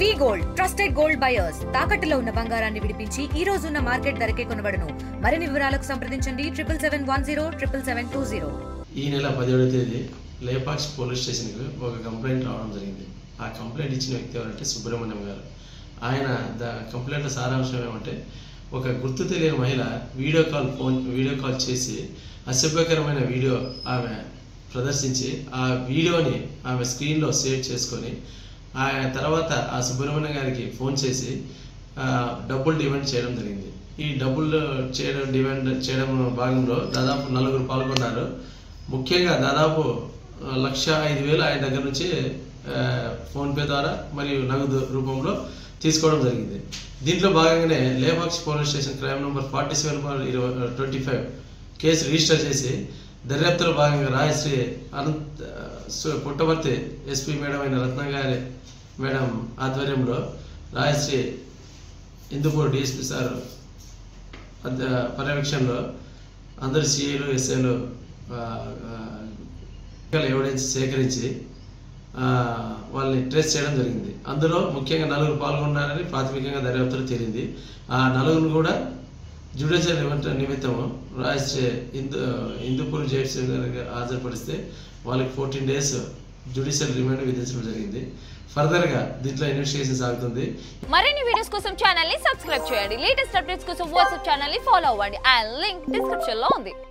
వి gold trusted gold buyers తాకట్టులో ఉన్న బంగారాన్ని విడిపించి ఈ రోజు ఉన్న మార్కెట్ ధరకే కొనబడును. మరిన్ని వివరాలకు సంప్రదించండి 7710772020. ఈ నెల 17వ తేదీ లేపాక్షి పోలీస్ స్టేషన్కి ఒక కంప్లైంట్ రావడం జరిగింది. ఆ కంప్లైంట్ ఇచ్చిన వ్యక్తి ఎవరంటే సుబ్రహ్మణ్యం గారు. ఆయన కంప్లైంట్ సారాంశం ఏమంటే, ఒక గుర్తు తెలియని మహిళ వీడియో కాల్ చేసి అసభ్యకరమైన వీడియో ఆమె ప్రదర్శించి ఆ వీడియోని ఆమె స్క్రీన్లో సేవ్ చేసుకొని ఆ తర్వాత ఆ సుబ్రహ్మణ్యం గారికి ఫోన్ చేసి డబ్బులు డిమాండ్ చేయడం జరిగింది. ఈ డబ్బులు డిమాండ్ చేయడం భాగంలో దాదాపు 4 పాల్గొన్నారు. ముఖ్యంగా దాదాపు 1,05,000 ఆయన దగ్గర నుంచి ఫోన్పే ద్వారా మరియు నగదు రూపంలో తీసుకోవడం జరిగింది. దీంట్లో భాగంగానే Lepakshi police station crime number 47/25 case register చేసి దర్యాప్తులో భాగంగా రాయశ్రీ పుట్టవర్తి ఎస్పీ మేడం అయిన రత్నగారి మేడం ఆధ్వర్యంలో రాయశ్రీ హిందూపూర్ డిఎస్పీ సార్ పర్యవేక్షణలో అందరు సిఐలు ఎస్ఐలు ఎవిడెన్స్ సేకరించి వాళ్ళని ట్రేస్ చేయడం జరిగింది. అందులో ముఖ్యంగా 4 పాల్గొన్నారని ప్రాథమికంగా దర్యాప్తులో తేలింది. ఆ 4 కూడా జ్యుడిషియల్ నిమిత్తము రాయశ్రీ హిందూపూర్ జడ్జి గారికి హాజరుపరిస్తే వాళ్ళకి 14 days జ్యుడిషియల్ రిమాండ్ విధించడం జరిగింది. ఫర్దర్గా దీంట్లో ఇన్వెస్టిగేషన్ సాగుతుంది. మరిన్ని వీడియోస్ కోసం ఛానల్ ని సబ్స్క్రైబ్ చేయండి. లేటెస్ట్ అప్డేట్స్ కోసం వాట్సాప్ ఛానల్ ని ఫాలో అవ్వండి. అండ్ లింక్ డిస్క్రిప్షన్ లో ఉంది.